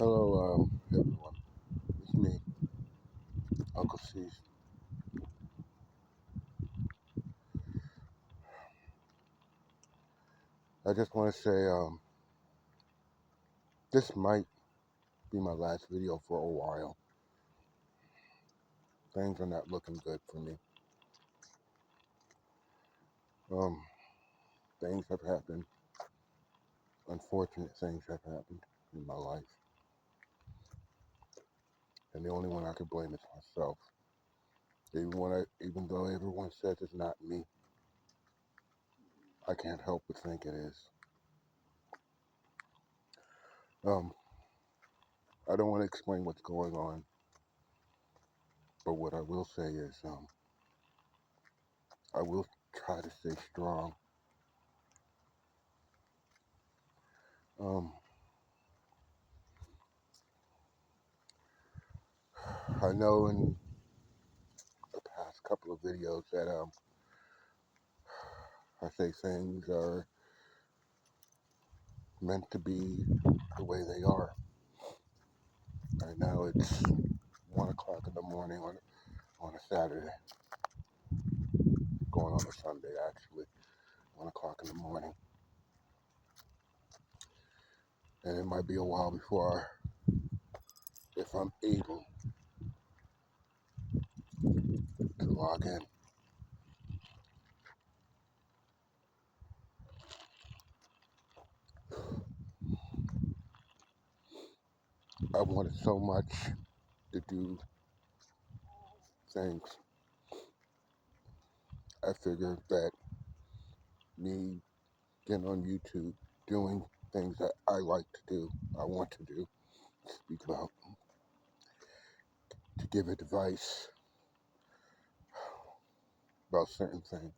Hello, everyone. It's me, Uncle C. I just want to say, this might be my last video for a while. Things are not looking good for me. Um, Things have happened. Unfortunate things have happened in my life, and the only one I can blame is myself. Even though everyone says it's not me, I can't help but think it is. Um, I don't want to explain what's going on, but what I will say is, I will try to stay strong. Um, I know in the past couple of videos that I say things are meant to be the way they are. Right now it's 1 o'clock in the morning on a Saturday, going on a Sunday actually, 1 o'clock in the morning. And it might be a while before, if I'm able to log in. I wanted so much to do things. I figured that me getting on YouTube, doing things that I like to do, I want to do, speak about, to give advice about certain things.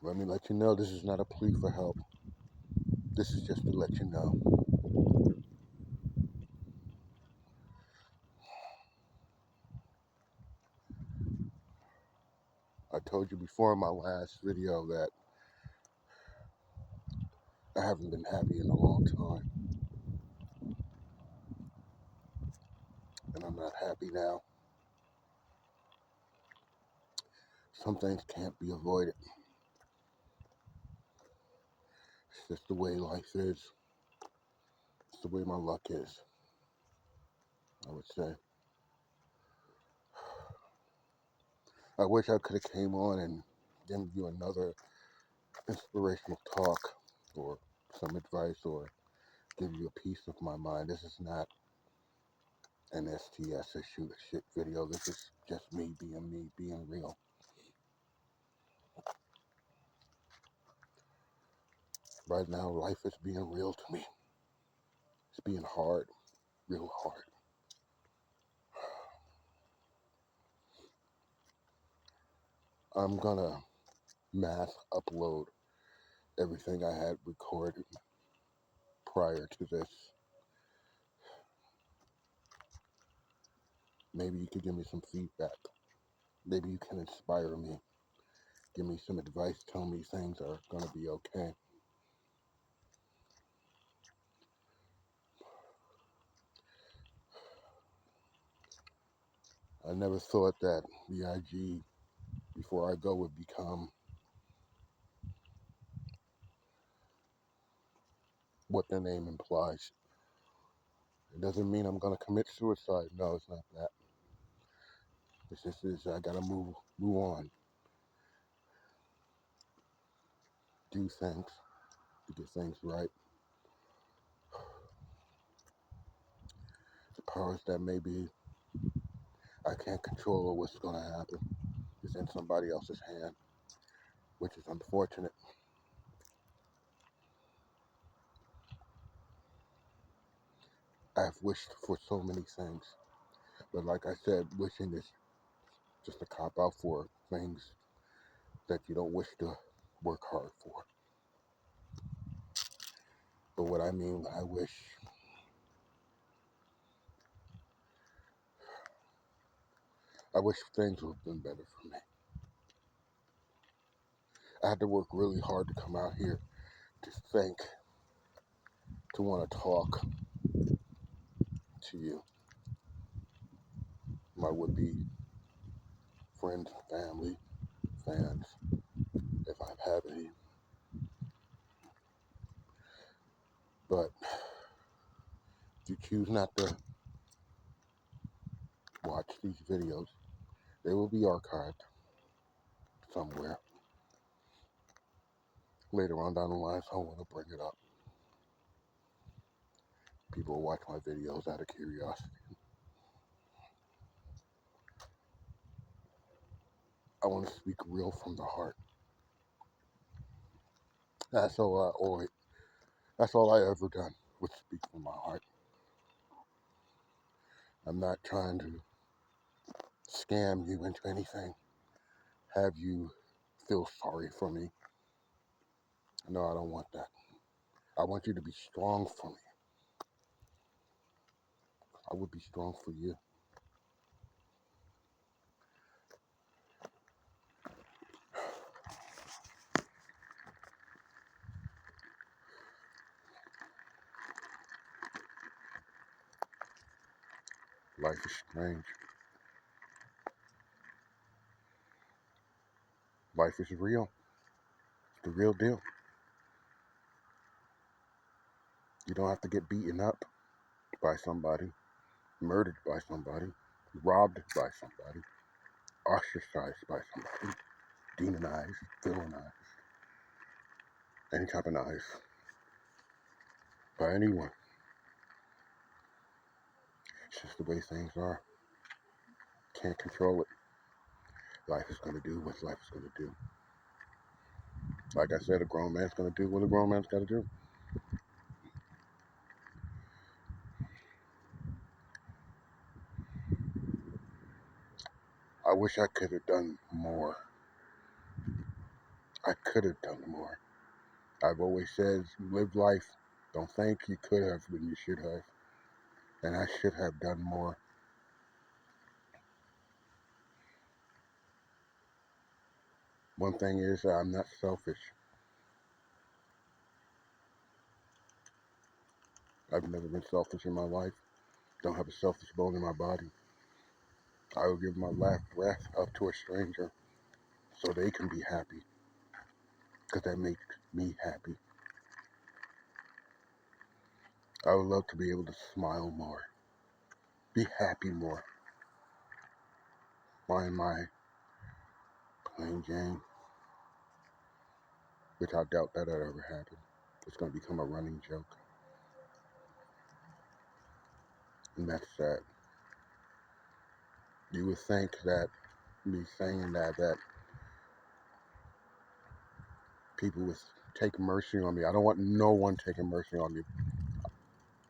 Let me let you know this is not a plea for help. This is just to let you know. I told you before in my last video that I haven't been happy in a long time. And I'm not happy now. Some things can't be avoided. It's just the way life is. It's the way my luck is, I would say. I wish I could have came on and given you another inspirational talk or some advice or give you a piece of my mind. This is not an STS issue shit video. This is just me, being real. Right now, life is being real to me. It's being hard, real hard. I'm gonna mass upload everything I had recorded prior to this. Maybe you could give me some feedback. Maybe you can inspire me. Give me some advice. Tell me things are gonna be okay. I never thought that VIG Before I Go would become what the name implies. It doesn't mean I'm gonna commit suicide. No, it's not that. It's just is I gotta move on, do things to get things right. The powers that may be, I can't control what's gonna happen. It's in somebody else's hand, which is unfortunate. I've wished for so many things, but like I said, wishing is just a cop out for things that you don't wish to work hard for. But what I mean, I wish things would have been better for me. I had to work really hard to come out here to think to want to talk to you, my would-be friends, family, fans, if I have any. But if you choose not to watch these videos, they will be archived somewhere later on down the line, so I want to bring it up. People watch my videos out of curiosity. I want to speak real from the heart. That's all I ever done was speak from my heart. I'm not trying to scam you into anything, have you feel sorry for me. No, I don't want that. I want you to be strong for me. I would be strong for you. Life is strange. Life is real. It's the real deal. You don't have to get beaten up by somebody, murdered by somebody, robbed by somebody, ostracized by somebody, demonized, villainized, any type of knife by anyone. It's just the way things are. Can't control it. Life is going to do what life is going to do. Like I said, a grown man's going to do what a grown man's got to do. I wish I could have done more. I could have done more. I've always said, live life. Don't think you could have when you should have. And I should have done more. One thing is, I'm not selfish. I've never been selfish in my life. Don't have a selfish bone in my body. I will give my last breath up to a stranger so they can be happy. Because that makes me happy. I would love to be able to smile more. Be happy more. Mind my plain Jane. Which I doubt that'll ever happen. It's going to become a running joke. And that's sad. You would think that me saying that people would take mercy on me. I don't want no one taking mercy on me.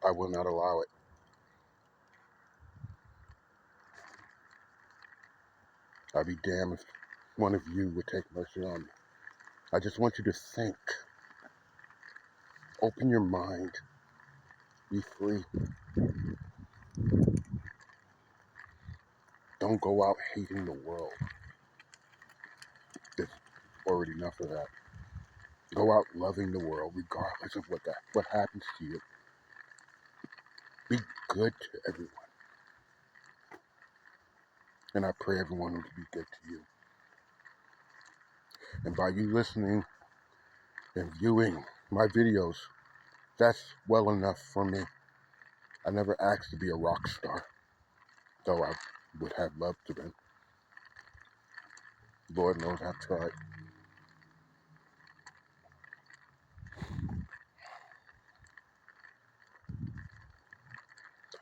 I will not allow it. I'd be damned if one of you would take mercy on me. I just want you to think. Open your mind. Be free. Don't go out hating the world. There's already enough of that. Go out loving the world regardless of what happens to you. Be good to everyone. And I pray everyone will be good to you. And by you listening and viewing my videos, that's well enough for me. I never asked to be a rock star, though I would have loved to be. Lord knows I've tried.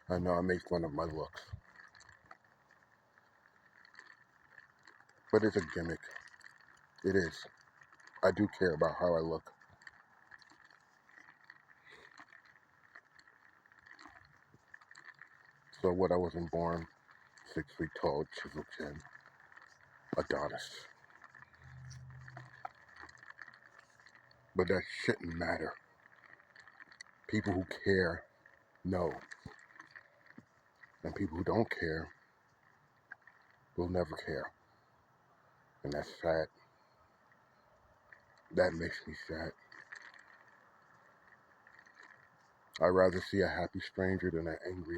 I know I make fun of my looks, but it's a gimmick. It is. I do care about how I look. So what, I wasn't born 6 feet tall, chiseled chin, Adonis. But that shouldn't matter. People who care know. And people who don't care will never care. And that's sad. That makes me sad. I'd rather see a happy stranger than an angry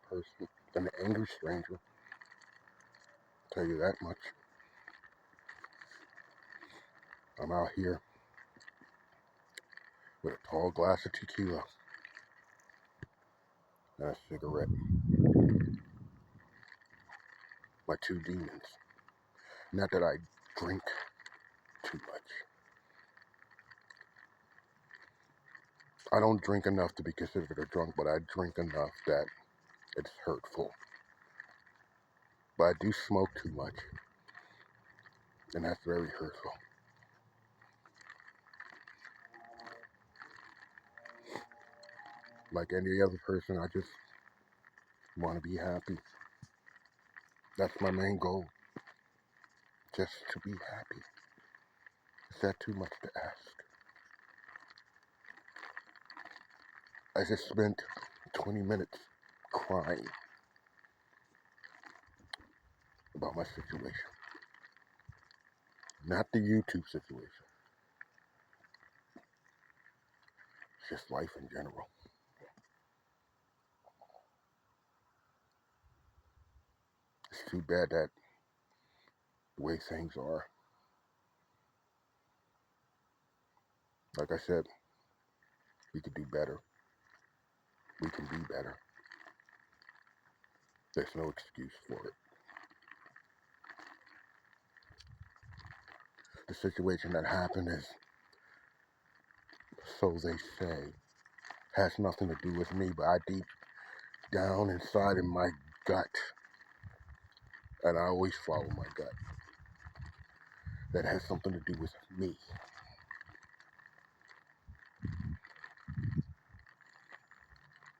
person, than an angry stranger. I'll tell you that much. I'm out here with a tall glass of tequila and a cigarette. My two demons. Not that I drink too much. I don't drink enough to be considered a drunk, but I drink enough that it's hurtful. But I do smoke too much, and that's very hurtful. Like any other person, I just want to be happy. That's my main goal. Just to be happy. Is that too much to ask? I just spent 20 minutes crying about my situation. Not the YouTube situation. It's just life in general. It's too bad that the way things are. Like I said, we could do better. We can be better. There's no excuse for it. The situation that happened is, so they say, has nothing to do with me, but I deep down inside in my gut, and I always follow my gut, that has something to do with me.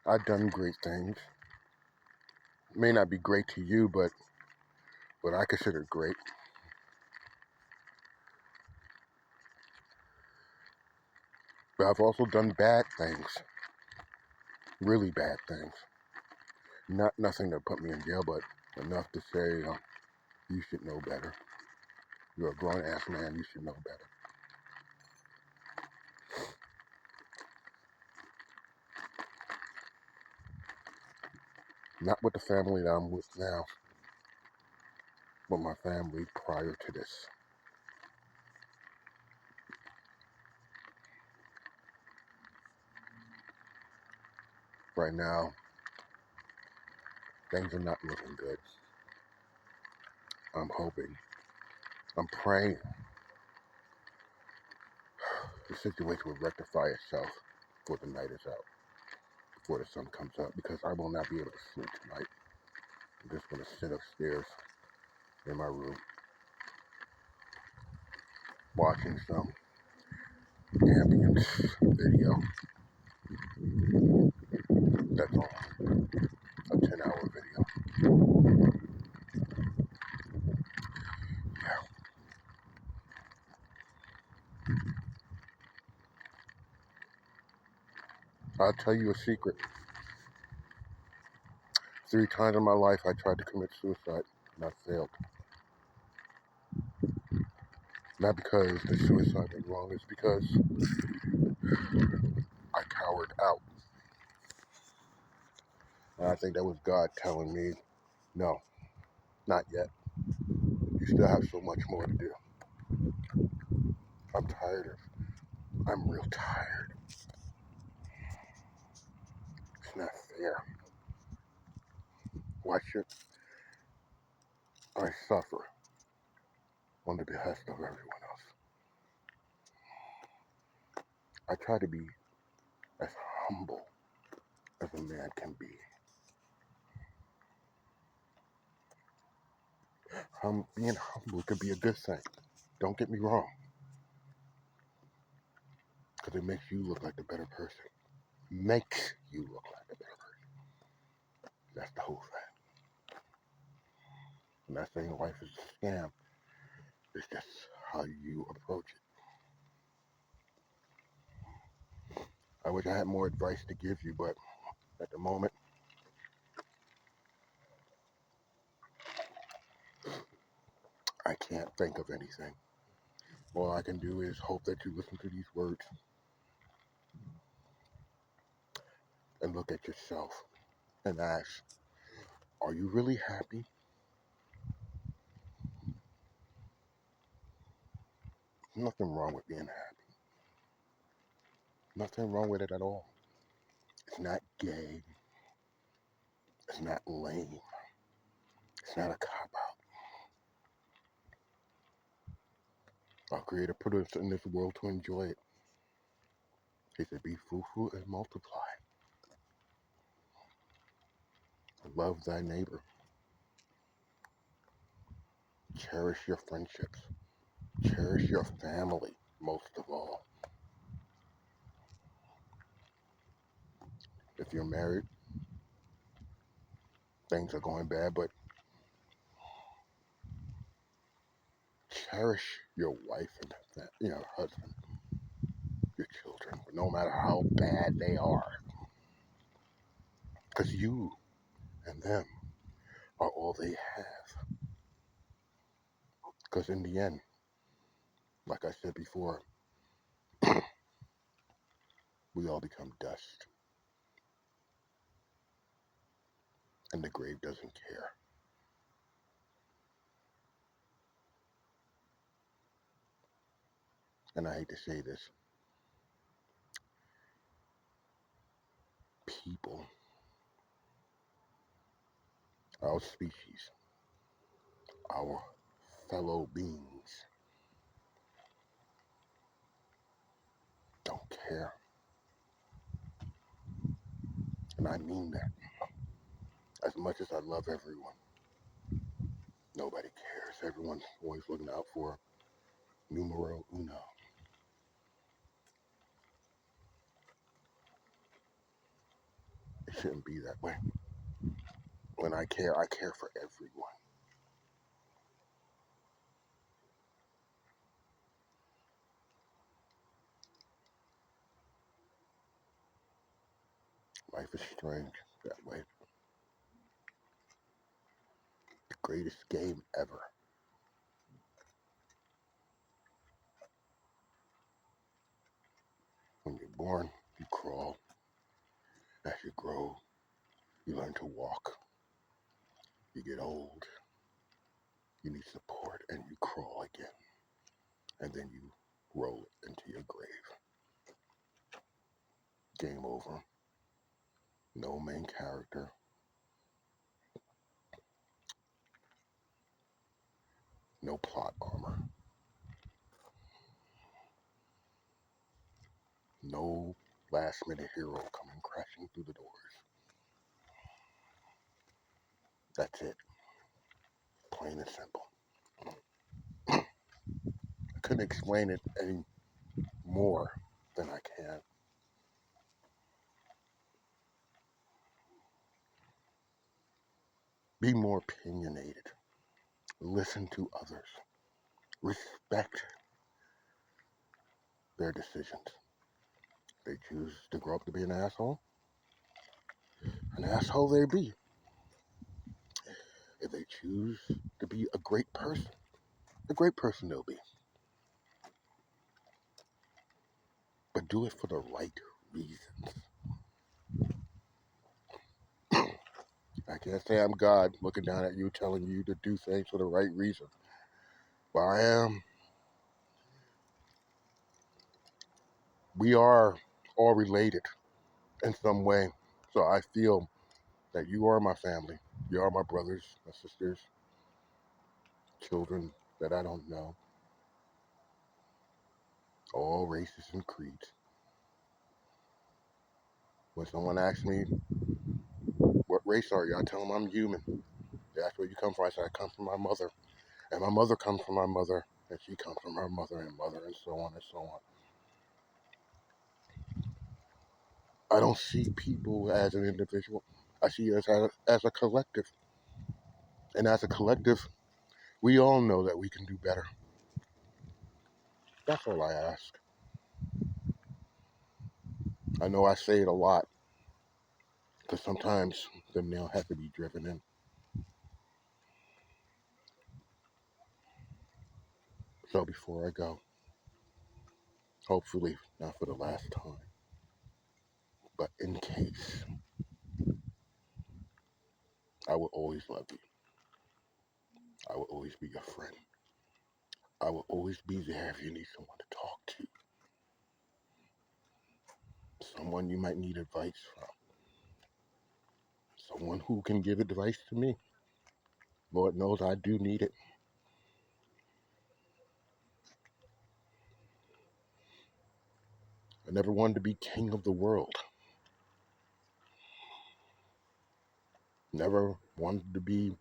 I've done great things. May not be great to you, but what I consider great. But I've also done bad things. Really bad things. Nothing to put me in jail, but enough to say, you should know better. You're a grown-ass man, you should know better. Not with the family that I'm with now, but my family prior to this. Right now, things are not looking good. I'm hoping, I'm praying the situation will rectify itself before the night is out, before the sun comes up, because I will not be able to sleep tonight. I'm just going to sit upstairs in my room, watching some ambient video. That's all. A 10-hour video. Yeah. I'll tell you a secret. 3 times in my life I tried to commit suicide, and I failed. Not because the suicide went wrong, it's because I cowered out. And I think that was God telling me, no, not yet. You still have so much more to do. I'm real tired. It's not fair. Why should I suffer on the behest of everyone else? I try to be as humble as a man can be. Being humble could be a good thing. Don't get me wrong. Because it makes you look like the better person. Makes you look like the better person. That's the whole thing. I'm not saying life is a scam. It's just how you approach it. I wish I had more advice to give you, but at the moment, I can't think of anything. All I can do is hope that you listen to these words and look at yourself and ask, are you really happy? Nothing wrong with being happy. Nothing wrong with it at all. It's not gay. It's not lame. It's not a cop out. Our Creator put us in this world to enjoy it. He said, be fruitful and multiply. Love thy neighbor. Cherish your friendships. Cherish your family, most of all. If you're married, things are going bad, but cherish your wife and husband, your children, no matter how bad they are. Because you and them are all they have. Because in the end, like I said before, we all become dust. And the grave doesn't care. And I hate to say this, people, our species, our fellow beings don't care. And I mean that. As much as I love everyone, nobody cares. Everyone's always looking out for numero uno. It shouldn't be that way. When I care for everyone. Life is strange that way. The greatest game ever. When you're born, you crawl. As you grow, you learn to walk. You get old, you need support, and you crawl again. And then you roll into your grave. Game over. No main character. No plot armor. No last minute hero coming crashing through the doors. That's it. Plain and simple. I couldn't explain it any more than I can. Be more opinionated. Listen to others. Respect their decisions. If they choose to grow up to be an asshole they be. If they choose to be a great person they'll be. But do it for the right reasons. I can't say I'm God looking down at you telling you to do things for the right reason. But I am. We are all related in some way. So I feel that you are my family. You are my brothers, my sisters, children that I don't know. All races and creeds. When someone asks me, what race are you? I tell them I'm human. They ask where you come from. I say I come from my mother. And my mother comes from my mother. And she comes from her mother and mother and so on and so on. I don't see people as an individual. I see us as a collective. And as a collective, we all know that we can do better. That's all I ask. I know I say it a lot, because sometimes the nail has to be driven in. So before I go, hopefully not for the last time, but in case I will always love you. I will always be your friend. I will always be there if you need someone to talk to. Someone you might need advice from. Someone who can give advice to me. Lord knows I do need it. I never wanted to be king of the world. Never wanted to be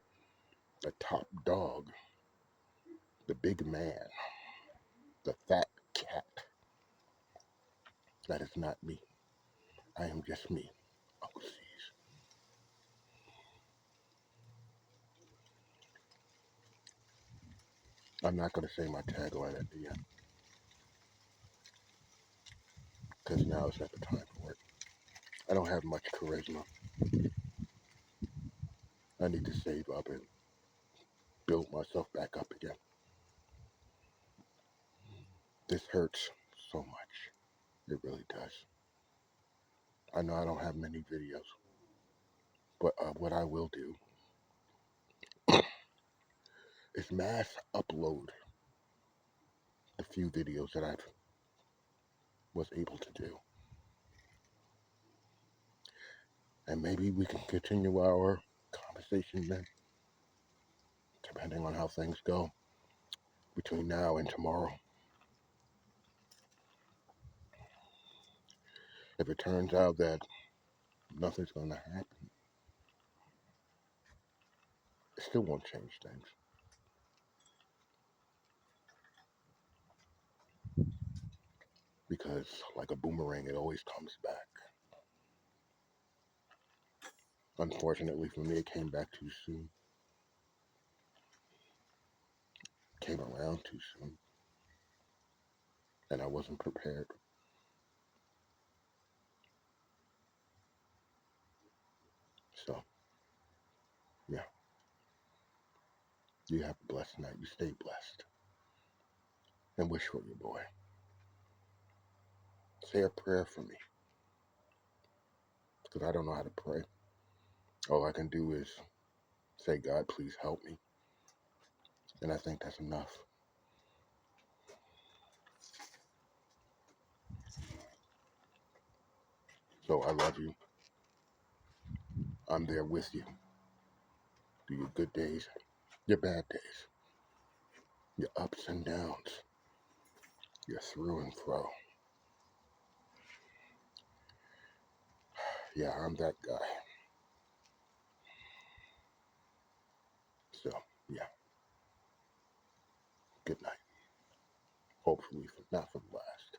the top dog, the big man, the fat cat. That is not me. I am just me, Uncle C's. I'm not going to say my tagline at the end, because now is not the time for it. I don't have much charisma. I need to save up and build myself back up again. This hurts so much. It really does. I know I don't have many videos, but what I will do is mass upload the few videos that I was able to do. And maybe we can continue our conversation then, depending on how things go between now and tomorrow. If it turns out that nothing's going to happen, it still won't change things. Because, like a boomerang, it always comes back. Unfortunately for me, it came back too soon. Came around too soon. And I wasn't prepared. So, yeah. You have a blessed night. You stay blessed. And wish for your boy. Say a prayer for me. Because I don't know how to pray. All I can do is say, God, please help me. And I think that's enough. So I love you. I'm there with you. Through your good days, your bad days, your ups and downs, your through and fro. Yeah, I'm that guy. So, yeah. Good night. Hopefully, not for the last.